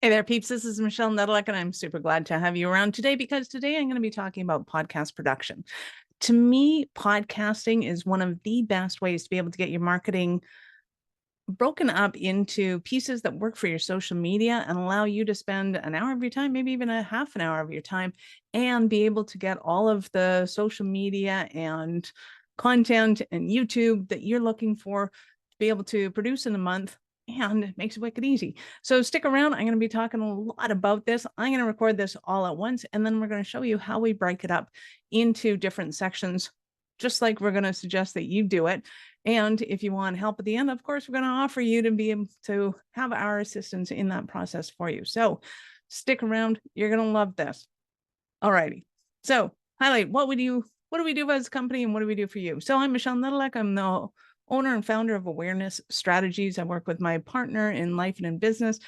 Hey there, peeps. This is Michelle Nedelec, and I'm super glad to have you around today because today I'm going to be talking about podcast production. To me, podcasting is one of the best ways to be able to get your marketing broken up into pieces that work for your social media and allow you to spend an hour of your time, maybe even a half an hour of your time, and be able to get all of the social media and content and YouTube that you're looking for to be able to produce in a month. And it makes it wicked easy. So stick around. I'm going to be talking a lot about this. I'm going to record this all at once, and then we're going to show you how we break it up into different sections, just like we're going to suggest that you do it. And if you want help at the end, of course, we're going to offer you to be able to have our assistance in that process for you. So stick around. You're going to love this. All righty. So highlight, what do we do as a company and what do we do for you? So I'm Michelle Nedelec. I'm the owner and founder of Awareness Strategies. I work with my partner in life and in business,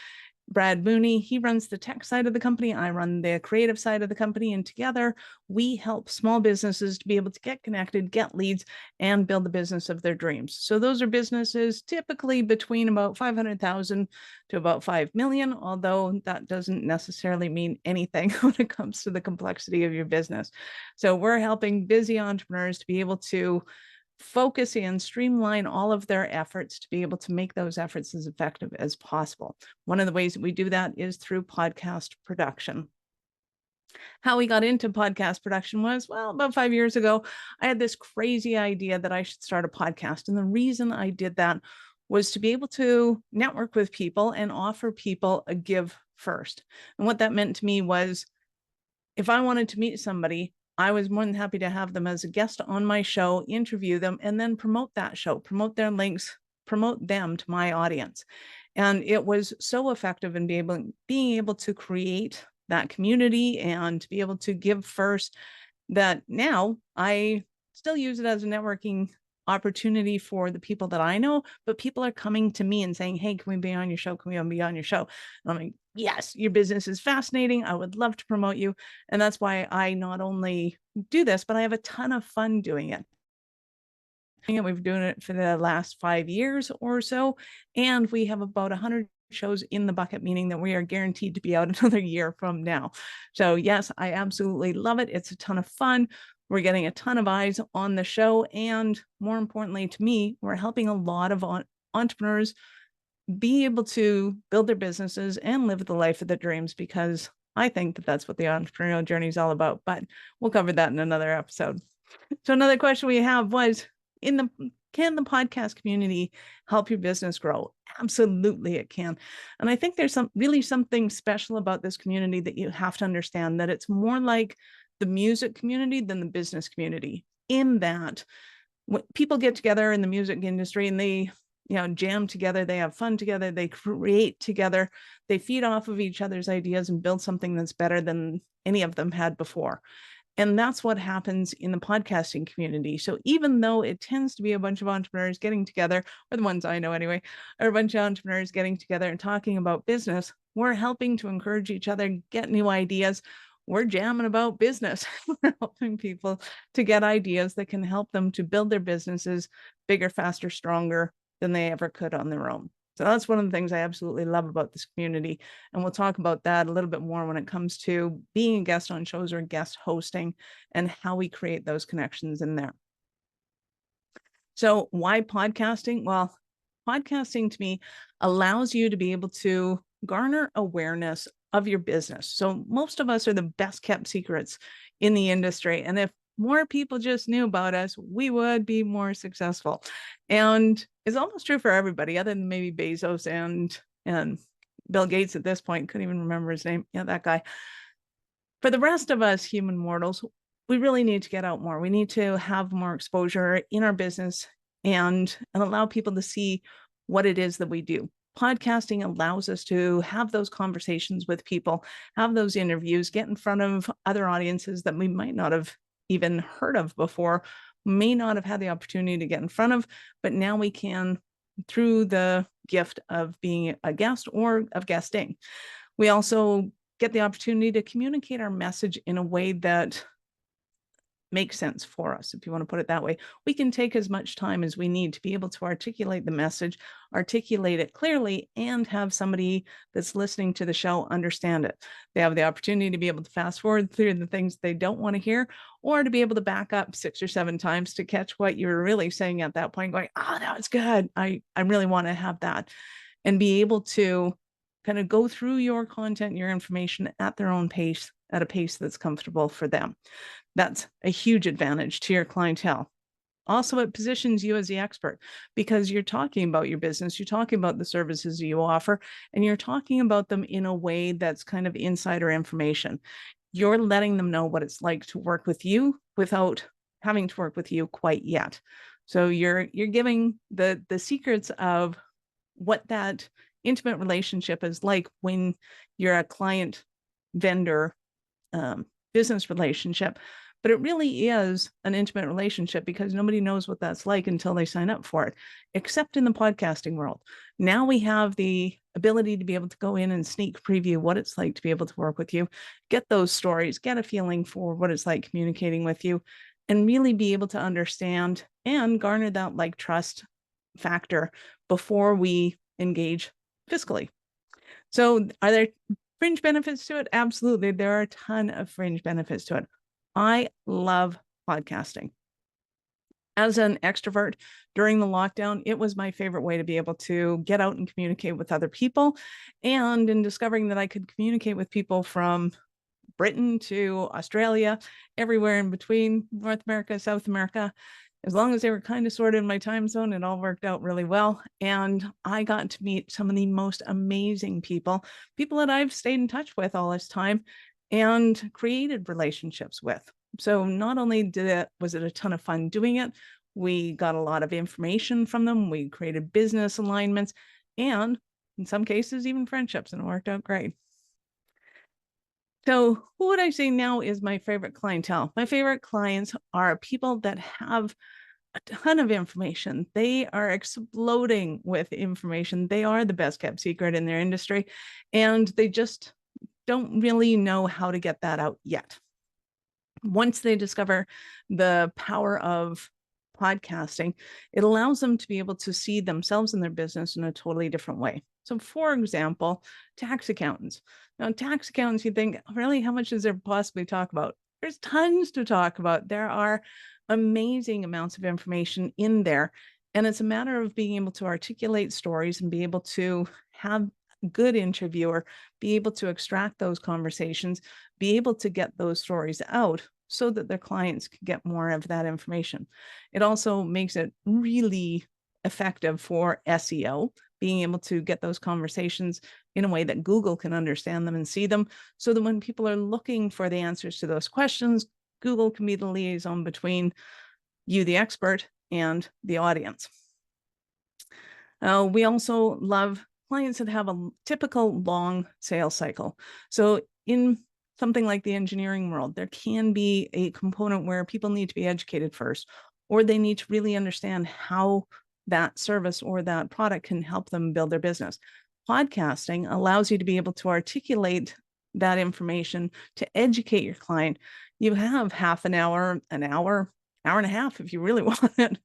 Brad Mooney. He runs the tech side of the company. I run the creative side of the company. And together we help small businesses to be able to get connected, get leads, and build the business of their dreams. So those are businesses typically between about 500,000 to about 5 million, although that doesn't necessarily mean anything when it comes to the complexity of your business. So we're helping busy entrepreneurs to be able to focus and streamline all of their efforts to be able to make those efforts as effective as possible. One of the ways that we do that is through podcast production. How we got into podcast production was, well, about 5 years ago, I had this crazy idea that I should start a podcast. And the reason I did that was to be able to network with people and offer people a give first. And what that meant to me was, if I wanted to meet somebody, I was more than happy to have them as a guest on my show, interview them, and then promote that show, promote their links, promote them to my audience. And it was so effective in being able to create that community and to be able to give first, that now I still use it as a networking opportunity for the people that I know, but people are coming to me and saying, hey, can we be on your show? Can we be on your show? And I'm like, yes, your business is fascinating. I would love to promote you. And that's why I not only do this, but I have a ton of fun doing it. We've been doing it for the last 5 years or so, and we have about 100 shows in the bucket, meaning that we are guaranteed to be out another year from now. So yes, I absolutely love it. It's a ton of fun. We're getting a ton of eyes on the show. And more importantly to me, we're helping a lot of entrepreneurs be able to build their businesses and live the life of their dreams, because I think that that's what the entrepreneurial journey is all about. But we'll cover that in another episode. So another question we have was, can the podcast community help your business grow? Absolutely, it can. And I think there's really something special about this community that you have to understand, that it's more like the music community than the business community, in that when people get together in the music industry and they jam together, they have fun together, they create together, they feed off of each other's ideas and build something that's better than any of them had before. And that's what happens in the podcasting community. So even though it tends to be a bunch of entrepreneurs getting together, or the ones I know anyway, are a bunch of entrepreneurs getting together and talking about business, we're helping to encourage each other, get new ideas. We're jamming about business. We're helping people to get ideas that can help them to build their businesses bigger, faster, stronger than they ever could on their own. So that's one of the things I absolutely love about this community. And we'll talk about that a little bit more when it comes to being a guest on shows or guest hosting and how we create those connections in there. So why podcasting? Well, podcasting to me allows you to be able to garner awareness of your business. So most of us are the best kept secrets in the industry. And if more people just knew about us, we would be more successful. And it's almost true for everybody, other than maybe Bezos and Bill Gates at this point. Couldn't even remember his name. Yeah, that guy. For the rest of us human mortals, we really need to get out more. We need to have more exposure in our business and allow people to see what it is that we do. Podcasting allows us to have those conversations with people, have those interviews, get in front of other audiences that we might not have even heard of before, may not have had the opportunity to get in front of, but now we can through the gift of being a guest or of guesting. We also get the opportunity to communicate our message in a way that make sense for us, if you want to put it that way. We can take as much time as we need to be able to articulate the message, articulate it clearly, and have somebody that's listening to the show understand it. They have the opportunity to be able to fast forward through the things they don't want to hear, or to be able to back up 6 or 7 times to catch what you're really saying at that point, going, oh, that was good. I really want to have that. And be able to kind of go through your content, your information at their own pace, at a pace that's comfortable for them. That's a huge advantage to your clientele. Also, it positions you as the expert because you're talking about your business, you're talking about the services you offer, and you're talking about them in a way that's kind of insider information. You're letting them know what it's like to work with you without having to work with you quite yet. So you're giving the secrets of what that intimate relationship is like when you're a client vendor business relationship. But it really is an intimate relationship because nobody knows what that's like until they sign up for it, except in the podcasting world. Now we have the ability to be able to go in and sneak preview what it's like to be able to work with you, get those stories, get a feeling for what it's like communicating with you, and really be able to understand and garner that like trust factor before we engage fiscally. So are there fringe benefits to it? Absolutely. There are a ton of fringe benefits to it. I love podcasting. As an extrovert during the lockdown, it was my favorite way to be able to get out and communicate with other people. And in discovering that I could communicate with people from Britain to Australia, everywhere in between, North America, South America, as long as they were kind of sort of in my time zone, it all worked out really well. And I got to meet some of the most amazing people that I've stayed in touch with all this time and created relationships with. So not only was it a ton of fun doing it, we got a lot of information from them. We created business alignments and in some cases, even friendships, and it worked out great. So who would I say now is my favorite clientele? My favorite clients are people that have a ton of information. They are exploding with information. They are the best kept secret in their industry, and they just don't really know how to get that out yet. Once they discover the power of podcasting, it allows them to be able to see themselves and their business in a totally different way. So for example, tax accountants. Now, tax accountants, you think, really, how much is there possibly talk about? There's tons to talk about. There are amazing amounts of information in there. And it's a matter of being able to articulate stories and be able to have a good interviewer, be able to extract those conversations, be able to get those stories out so that their clients can get more of that information. It also makes it really effective for SEO, being able to get those conversations in a way that Google can understand them and see them, so that when people are looking for the answers to those questions, Google can be the liaison between you, the expert, and the audience. We also love clients that have a typical long sales cycle. So in something like the engineering world, there can be a component where people need to be educated first, or they need to really understand how that service or that product can help them build their business. Podcasting allows you to be able to articulate that information to educate your client. You have half an hour and a half if you really want it,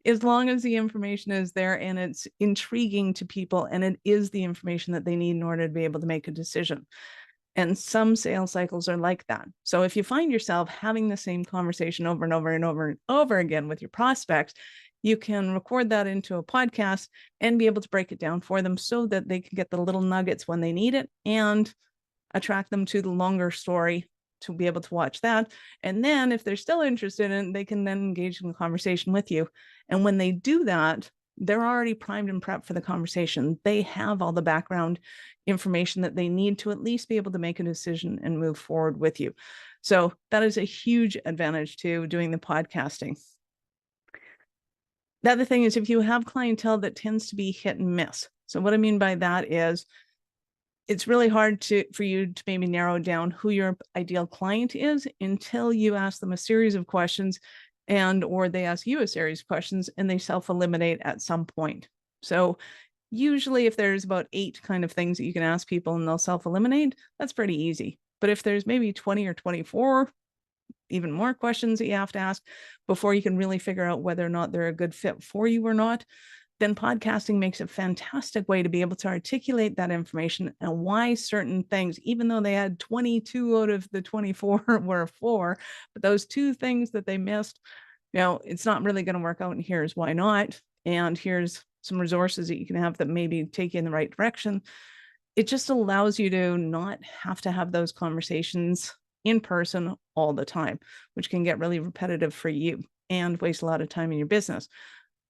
as long as the information is there and it's intriguing to people and it is the information that they need in order to be able to make a decision. And some sales cycles are like that. So if you find yourself having the same conversation over and over and over and over again with your prospects, you can record that into a podcast and be able to break it down for them so that they can get the little nuggets when they need it and attract them to the longer story to be able to watch that. And then if they're still interested in it, they can then engage in a conversation with you. And when they do that, they're already primed and prepped for the conversation. They have all the background information that they need to at least be able to make a decision and move forward with you. So that is a huge advantage to doing the podcasting. The other thing is if you have clientele that tends to be hit and miss. So what I mean by that is it's really hard for you to maybe narrow down who your ideal client is until you ask them a series of questions or they ask you a series of questions and they self-eliminate at some point. So usually if there's about 8 kind of things that you can ask people and they'll self-eliminate, that's pretty easy. But if there's maybe 20 or 24, even more questions that you have to ask before you can really figure out whether or not they're a good fit for you or not, then podcasting makes a fantastic way to be able to articulate that information and why certain things, even though they had 22 out of the 24 were 4, but those 2 things that they missed, it's not really going to work out. And here's why not. And here's some resources that you can have that maybe take you in the right direction. It just allows you to not have to have those conversations in person all the time, which can get really repetitive for you and waste a lot of time in your business.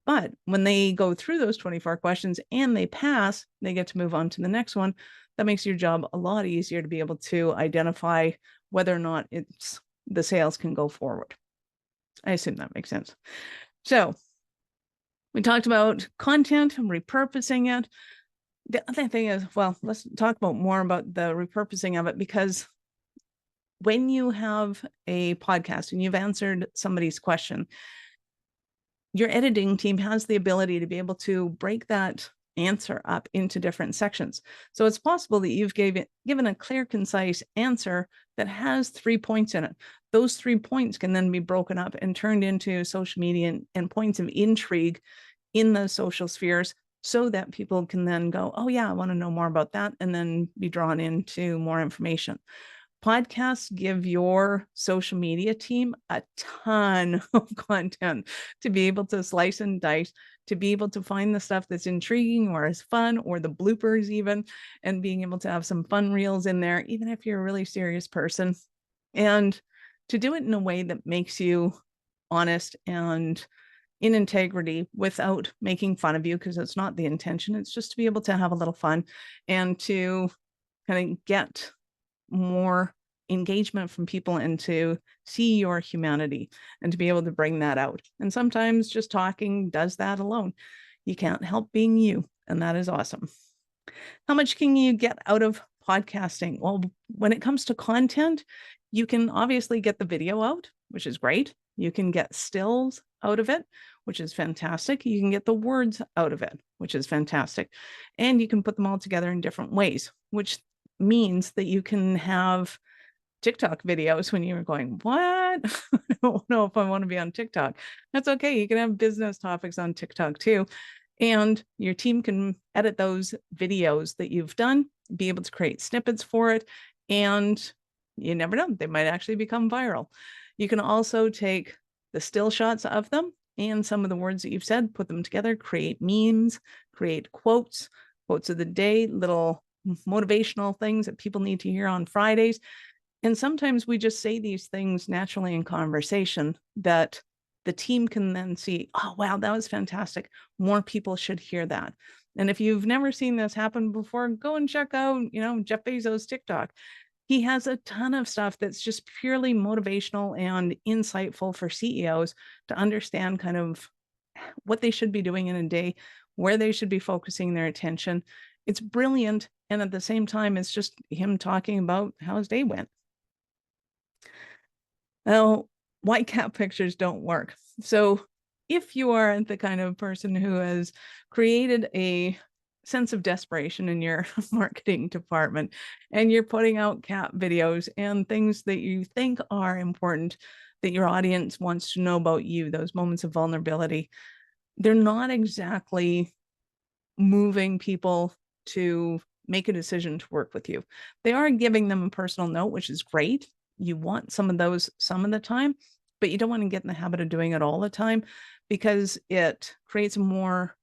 But when they go through those 24 questions and they pass, they get to move on to the next one. That makes your job a lot easier to be able to identify whether or not the sales can go forward. I assume that makes sense. So we talked about content and repurposing it. The other thing is, well, let's talk more about the repurposing of it, because when you have a podcast and you've answered somebody's question, your editing team has the ability to be able to break that answer up into different sections. So it's possible that you've given a clear, concise answer that has 3 points in it. Those 3 points can then be broken up and turned into social media and points of intrigue in the social spheres, so that people can then go, oh yeah, I want to know more about that, and then be drawn into more information. Podcasts give your social media team a ton of content to be able to slice and dice, to be able to find the stuff that's intriguing or is fun, or the bloopers even, and being able to have some fun reels in there, even if you're a really serious person, and to do it in a way that makes you honest and in integrity without making fun of you, because it's not the intention. It's just to be able to have a little fun and to kind of get more engagement from people and to see your humanity and to be able to bring that out. And sometimes just talking does that alone. You can't help being you, and that is awesome. How much can you get out of podcasting? Well, when it comes to content, you can obviously get the video out, which is great. You can get stills out of it, which is fantastic. You can get the words out of it, which is fantastic. And you can put them all together in different ways, which means that you can have TikTok videos when you're going, what? I don't know if I want to be on TikTok. That's okay. You can have business topics on TikTok too. And your team can edit those videos that you've done, be able to create snippets for it. And you never know, they might actually become viral. You can also take the still shots of them and some of the words that you've said, put them together, create memes, create quotes of the day, little motivational things that people need to hear on Fridays. And sometimes we just say these things naturally in conversation that the team can then see, oh, wow, that was fantastic. More people should hear that. And if you've never seen this happen before, go and check out, Jeff Bezos' TikTok. He has a ton of stuff that's just purely motivational and insightful for CEOs to understand kind of what they should be doing in a day, where they should be focusing their attention. It's brilliant. And at the same time, it's just him talking about how his day went. Now, white cap pictures don't work. So if you are the kind of person who has created a sense of desperation in your marketing department and you're putting out cat videos and things that you think are important that your audience wants to know about you, those moments of vulnerability, they're not exactly moving people to make a decision to work with you. They are giving them a personal note, which is great. You want some of those some of the time, but you don't want to get in the habit of doing it all the time, because it creates a more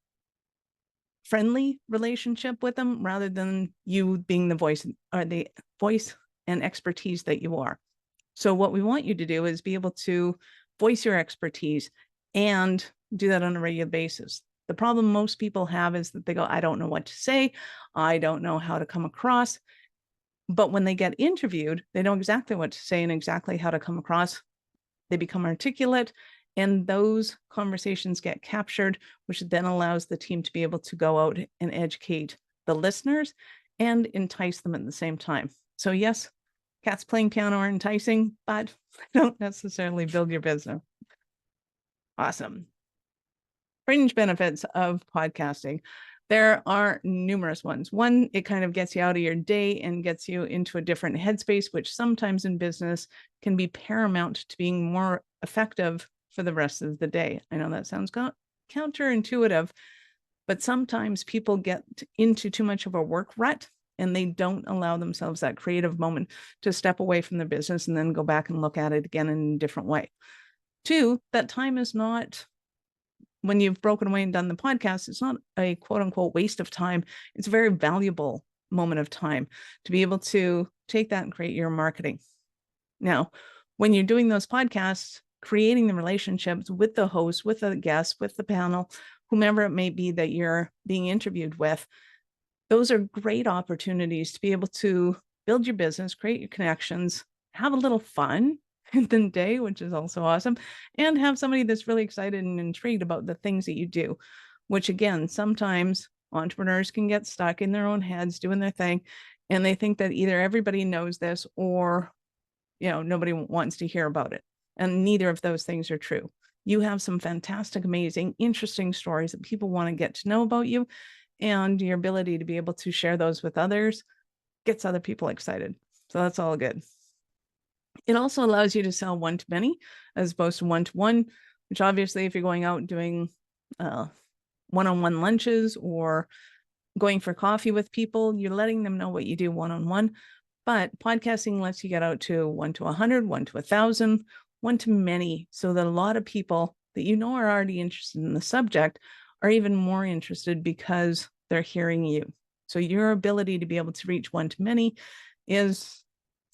friendly relationship with them rather than you being the voice and expertise that you are. So what we want you to do is be able to voice your expertise and do that on a regular basis. The problem most people have is that they go, I don't know what to say. I don't know how to come across. But when they get interviewed, they know exactly what to say and exactly how to come across. They become articulate, and those conversations get captured, which then allows the team to be able to go out and educate the listeners and entice them at the same time. So yes, cats playing piano are enticing, but don't necessarily build your business. Awesome. Fringe benefits of podcasting. There are numerous ones. One, it kind of gets you out of your day and gets you into a different headspace, which sometimes in business can be paramount to being more effective for the rest of the day. I know that sounds counterintuitive, but sometimes people get into too much of a work rut and they don't allow themselves that creative moment to step away from the business and then go back and look at it again in a different way. Two, that time is not, when you've broken away and done the podcast, it's not a quote unquote waste of time. It's a very valuable moment of time to be able to take that and create your marketing. Now, when you're doing those podcasts, creating the relationships with the host, with the guest, with the panel, whomever it may be that you're being interviewed with, those are great opportunities to be able to build your business, create your connections, have a little fun in the day, which is also awesome, and have somebody that's really excited and intrigued about the things that you do, which again, sometimes entrepreneurs can get stuck in their own heads doing their thing, and they think that either everybody knows this or, nobody wants to hear about it. And neither of those things are true. You have some fantastic, amazing, interesting stories that people want to get to know about you, and your ability to be able to share those with others gets other people excited. So that's all good. It also allows you to sell one-to-many as opposed to one-to-one, which obviously if you're going out and doing one-on-one lunches or going for coffee with people, you're letting them know what you do one-on-one. But podcasting lets you get out to 1 to 100, 1 to 1,000, one to many, so that a lot of people that are already interested in the subject are even more interested because they're hearing you. So your ability to be able to reach one to many is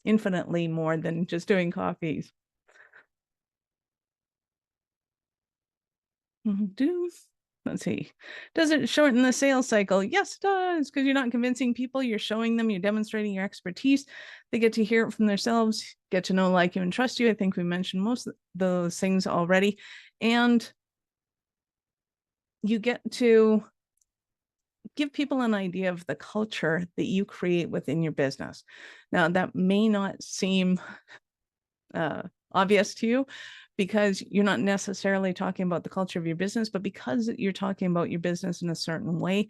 infinitely more than just doing coffees. Let's see. Does it shorten the sales cycle? Yes, it does, because you're not convincing people, you're showing them, you're demonstrating your expertise. They get to hear it from themselves, get to know, like you, and trust you. I think we mentioned most of those things already. And you get to give people an idea of the culture that you create within your business. Now, that may not seem obvious to you because you're not necessarily talking about the culture of your business, but because you're talking about your business in a certain way,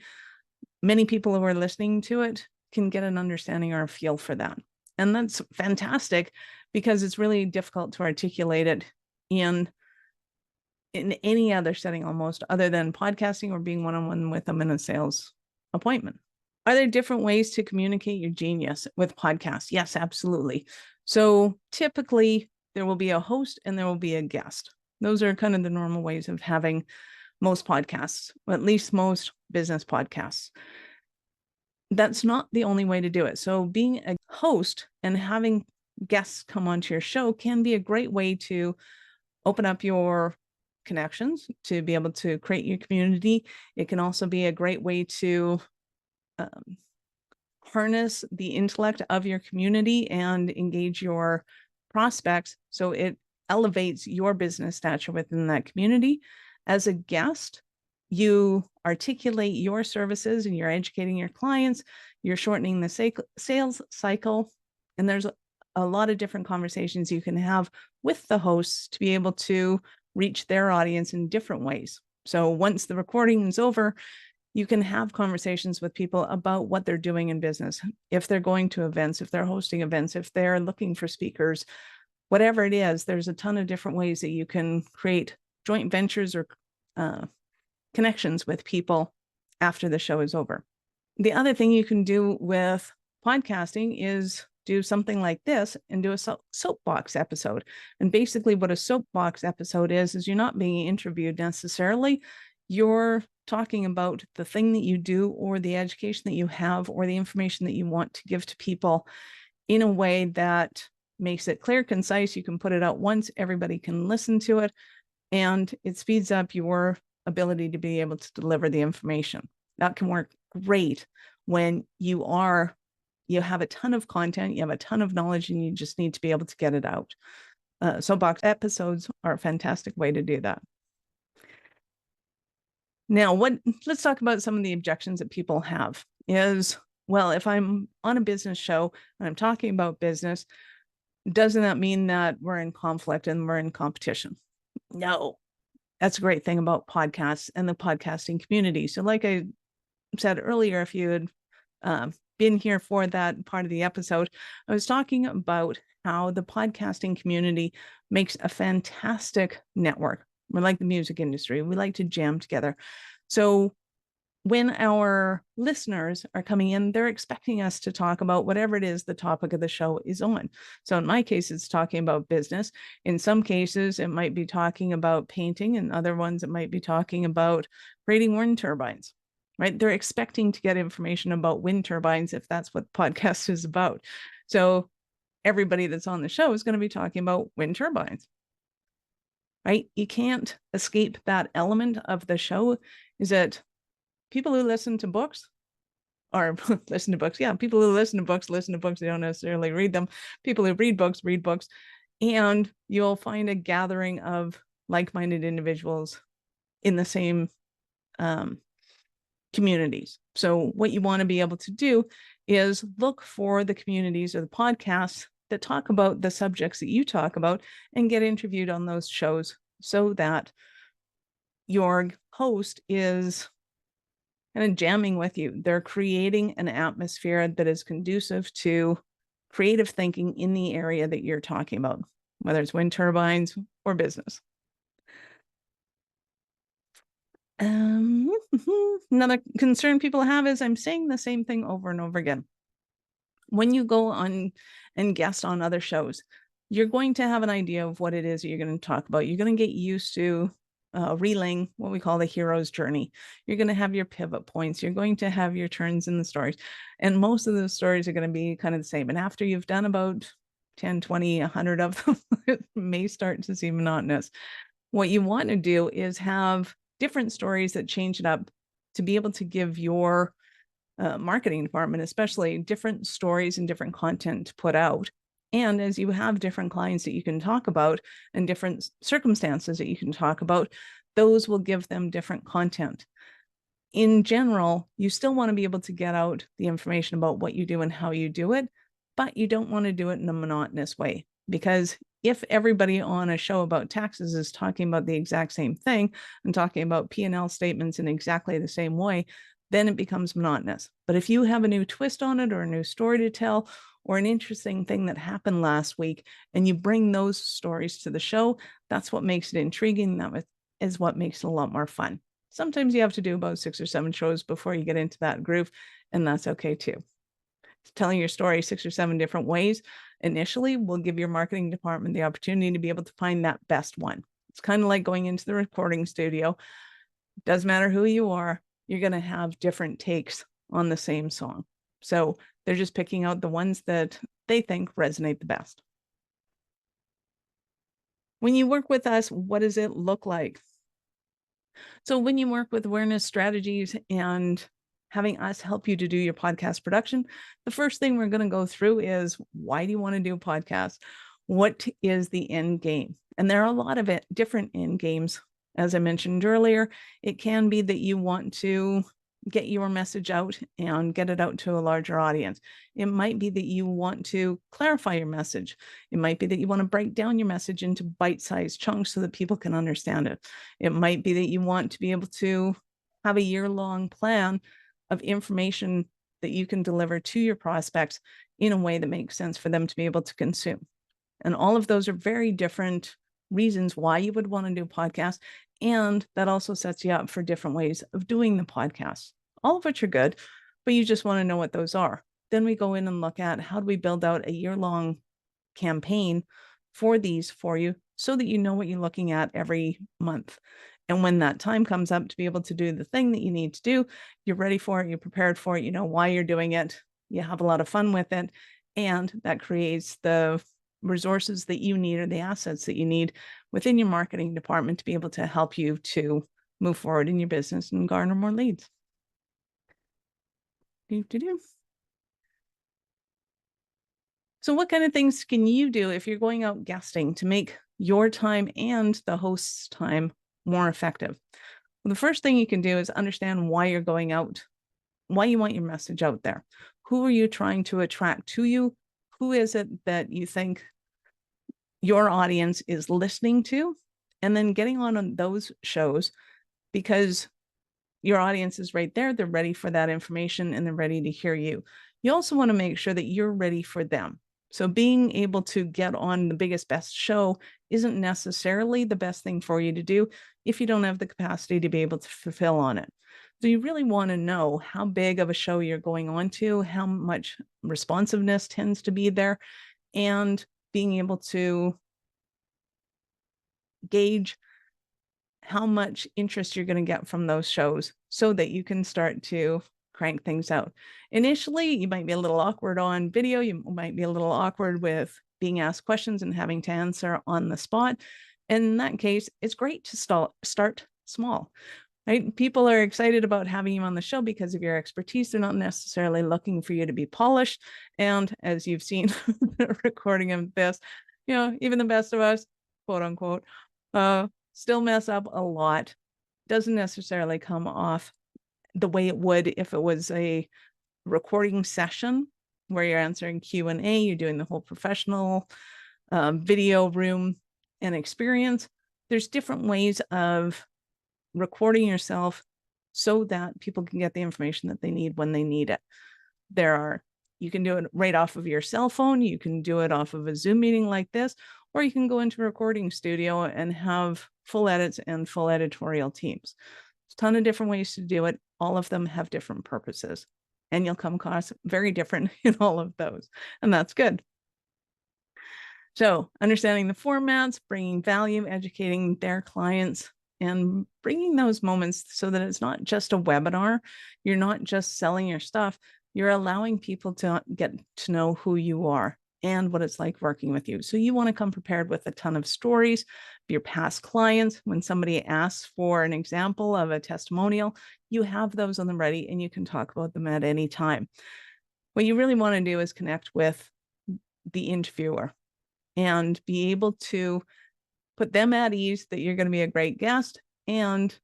many people who are listening to it can get an understanding or a feel for that. And that's fantastic because it's really difficult to articulate it in any other setting almost, other than podcasting or being one-on-one with them in a sales appointment. Are there different ways to communicate your genius with podcasts? Yes, absolutely. So typically there will be a host and there will be a guest. Those are kind of the normal ways of having most podcasts, or at least most business podcasts. That's not the only way to do it. So being a host and having guests come onto your show can be a great way to open up your connections, to be able to create your community. It can also be a great way to harness the intellect of your community and engage your prospects. So it elevates your business stature within that community. As a guest, you articulate your services and you're educating your clients, you're shortening the sales cycle. And there's a lot of different conversations you can have with the hosts to be able to reach their audience in different ways. So once the recording is over, you can have conversations with people about what they're doing in business. If they're going to events, if they're hosting events, if they're looking for speakers, whatever it is, there's a ton of different ways that you can create joint ventures or connections with people after the show is over. The other thing you can do with podcasting is do something like this and do a soapbox episode. And basically what a soapbox episode is you're not being interviewed necessarily. You're talking about the thing that you do or the education that you have or the information that you want to give to people in a way that makes it clear, concise. You can put it out once, everybody can listen to it, and it speeds up your ability to be able to deliver the information. That can work great when you have a ton of content, you have a ton of knowledge, and you just need to be able to get it out. Soapbox episodes are a fantastic way to do that. Now, let's talk about some of the objections that people have is, well, if I'm on a business show and I'm talking about business, doesn't that mean that we're in conflict and we're in competition? No, that's a great thing about podcasts and the podcasting community. So like I said earlier, if you had been here for that part of the episode, I was talking about how the podcasting community makes a fantastic network. We're like the music industry. We like to jam together. So when our listeners are coming in, they're expecting us to talk about whatever it is the topic of the show is on. So in my case, it's talking about business. In some cases, it might be talking about painting, and other ones, it might be talking about creating wind turbines, right? They're expecting to get information about wind turbines if that's what the podcast is about. So everybody that's on the show is going to be talking about wind turbines, right? You can't escape that element of the show. Is that people who listen to books or listen to books. Yeah, people who listen to books, they don't necessarily read them. People who read books, and you'll find a gathering of like-minded individuals in the same communities. So what you want to be able to do is look for the communities or the podcasts that talk about the subjects that you talk about and get interviewed on those shows so that your host is kind of jamming with you. They're creating an atmosphere that is conducive to creative thinking in the area that you're talking about, whether it's wind turbines or business. Another concern people have is I'm saying the same thing over and over again. When you go on and guest on other shows, you're going to have an idea of what it is that you're going to talk about. You're going to get used to relaying what we call the hero's journey. You're going to have your pivot points. You're going to have your turns in the stories. And most of those stories are going to be kind of the same. And after you've done about 10, 20, 100 of them, it may start to seem monotonous. What you want to do is have different stories that change it up to be able to give your marketing department, especially, different stories and different content to put out. And as you have different clients that you can talk about and different circumstances that you can talk about, those will give them different content. In general, you still want to be able to get out the information about what you do and how you do it, but you don't want to do it in a monotonous way. Because if everybody on a show about taxes is talking about the exact same thing and talking about P&L statements in exactly the same way, then it becomes monotonous. But if you have a new twist on it or a new story to tell or an interesting thing that happened last week and you bring those stories to the show, that's what makes it intriguing. That is what makes it a lot more fun. Sometimes you have to do about 6 or 7 shows before you get into that groove, and that's okay too. Telling your story 6 or 7 different ways initially will give your marketing department the opportunity to be able to find that best one. It's kind of like going into the recording studio. Doesn't matter who you are, you're going to have different takes on the same song. So they're just picking out the ones that they think resonate the best. When you work with us, what does it look like? So when you work with awareness strategies and having us help you to do your podcast production, the first thing we're going to go through is, why do you want to do a podcast? What is the end game? And there are a lot of different end games. As I mentioned earlier, it can be that you want to get your message out and get it out to a larger audience. It might be that you want to clarify your message. It might be that you want to break down your message into bite-sized chunks so that people can understand it. It might be that you want to be able to have a year-long plan of information that you can deliver to your prospects in a way that makes sense for them to be able to consume. And all of those are very different reasons why you would want to do a podcast. And that also sets you up for different ways of doing the podcast, all of which are good, but you just want to know what those are. Then we go in and look at, how do we build out a year-long campaign for these for you so that you know what you're looking at every month. And when that time comes up to be able to do the thing that you need to do, you're ready for it, you're prepared for it, you know why you're doing it, you have a lot of fun with it, and that creates the resources that you need or the assets that you need within your marketing department to be able to help you to move forward in your business and garner more leads. So what kind of things can you do if you're going out guesting to make your time and the host's time more effective? Well, the first thing you can do is understand why you're going out, why you want your message out there. Who are you trying to attract to you? Who is it that you think your audience is listening to? And then getting on those shows, because your audience is right there. They're ready for that information and they're ready to hear you. You also want to make sure that you're ready for them. So being able to get on the biggest, best show isn't necessarily the best thing for you to do if you don't have the capacity to be able to fulfill on it. So you really want to know how big of a show you're going on to, how much responsiveness tends to be there, and being able to gauge how much interest you're going to get from those shows so that you can start to crank things out. Initially, you might be a little awkward on video. You might be a little awkward with being asked questions and having to answer on the spot. And in that case, it's great to start small. Right? People are excited about having you on the show because of your expertise. They're not necessarily looking for you to be polished. And as you've seen the recording of this, even the best of us, quote unquote, still mess up a lot. Doesn't necessarily come off the way it would if it was a recording session where you're answering Q&A, you're doing the whole professional video room and experience. There's different ways of recording yourself so that people can get the information that they need when they need it. You can do it right off of your cell phone. You can do it off of a Zoom meeting like this, or you can go into a recording studio and have full edits and full editorial teams. There's a ton of different ways to do it. All of them have different purposes, and you'll come across very different in all of those, and that's good. So understanding the formats, bringing value, educating their clients, and bringing those moments so that it's not just a webinar. You're not just selling your stuff. You're allowing people to get to know who you are and what it's like working with you. So you want to come prepared with a ton of stories, your past clients. When somebody asks for an example of a testimonial, you have those on the ready and you can talk about them at any time. What you really want to do is connect with the interviewer and be able to put them at ease that you're going to be a great guest and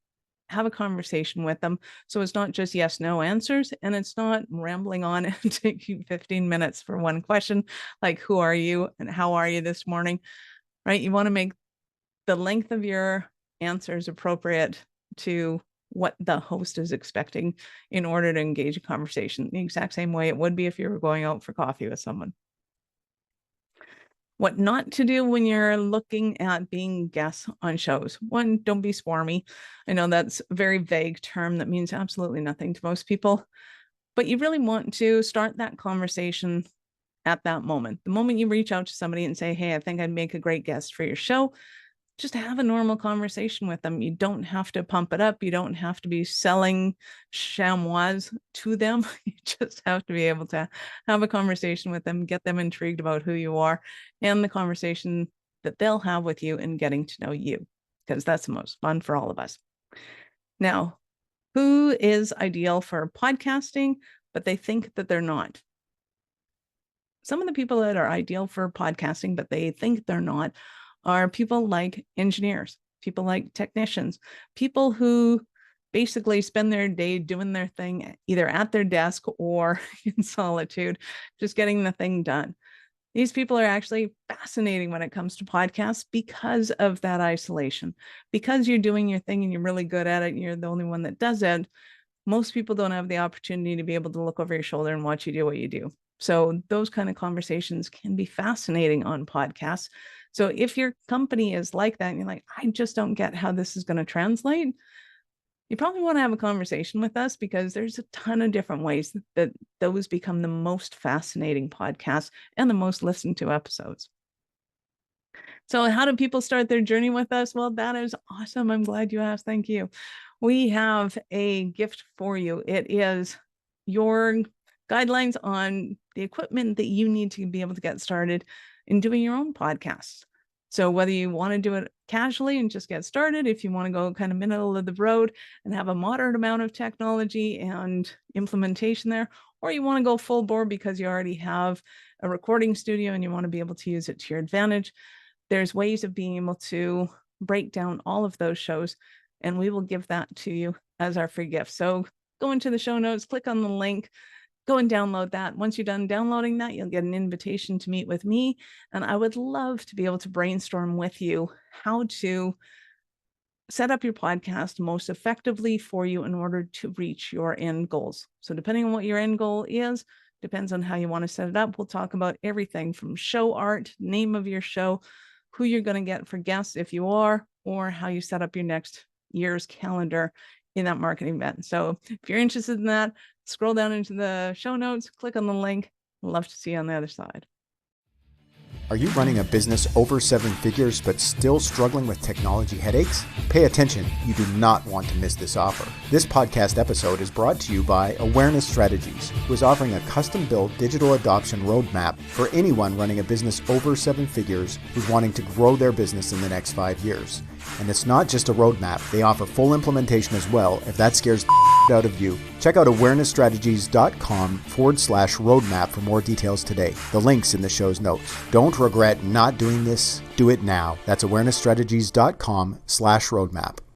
have a conversation with them. So it's not just yes, no answers, and it's not rambling on and taking 15 minutes for one question, like who are you and how are you this morning, right? You want to make the length of your answers appropriate to what the host is expecting in order to engage a conversation, the exact same way it would be if you were going out for coffee with someone. What not to do when you're looking at being guests on shows. One, don't be swarmy. I know that's a very vague term that means absolutely nothing to most people, but you really want to start that conversation at that moment. The moment you reach out to somebody and say, hey, I think I'd make a great guest for your show, just have a normal conversation with them. You don't have to pump it up. You don't have to be selling chamois to them. You just have to be able to have a conversation with them, get them intrigued about who you are and the conversation that they'll have with you and getting to know you, because that's the most fun for all of us. Now, who is ideal for podcasting, but they think that they're not? Some of the people that are ideal for podcasting, but they think they're not, are people like engineers, people like technicians, people who basically spend their day doing their thing either at their desk or in solitude, just getting the thing done. These people are actually fascinating when it comes to podcasts because of that isolation. Because you're doing your thing and you're really good at it, and you're the only one that does it, most people don't have the opportunity to be able to look over your shoulder and watch you do what you do. So those kind of conversations can be fascinating on podcasts. So if your company is like that and you're like, I just don't get how this is going to translate, you probably want to have a conversation with us, because there's a ton of different ways that those become the most fascinating podcasts and the most listened to episodes. So how do people start their journey with us? Well, that is awesome. I'm glad you asked. Thank you. We have a gift for you. It is your guidelines on the equipment that you need to be able to get started in doing your own podcast. So whether you want to do it casually and just get started, if you want to go kind of middle of the road and have a moderate amount of technology and implementation there, or you want to go full bore because you already have a recording studio and you want to be able to use it to your advantage, there's ways of being able to break down all of those shows, and we will give that to you as our free gift. So go into the show notes, click on the link, go and download that. Once you're done downloading that, you'll get an invitation to meet with me. And I would love to be able to brainstorm with you how to set up your podcast most effectively for you in order to reach your end goals. So depending on what your end goal is, depends on how you want to set it up. We'll talk about everything from show art, name of your show, who you're going to get for guests if you are, or how you set up your next year's calendar in that marketing event. So if you're interested in that, scroll down into the show notes, click on the link. I'd love to see you on the other side. Are you running a business over 7 figures but still struggling with technology headaches? Pay attention, you do not want to miss this offer. This podcast episode is brought to you by Awareness Strategies, who is offering a custom-built digital adoption roadmap for anyone running a business over 7 figures who's wanting to grow their business in the next 5 years. And it's not just a roadmap, they offer full implementation as well if that scares the out of you. Check out awarenessstrategies.com/roadmap for more details today. The link's in the show's notes. Don't regret not doing this. Do it now. That's awarenessstrategies.com/roadmap.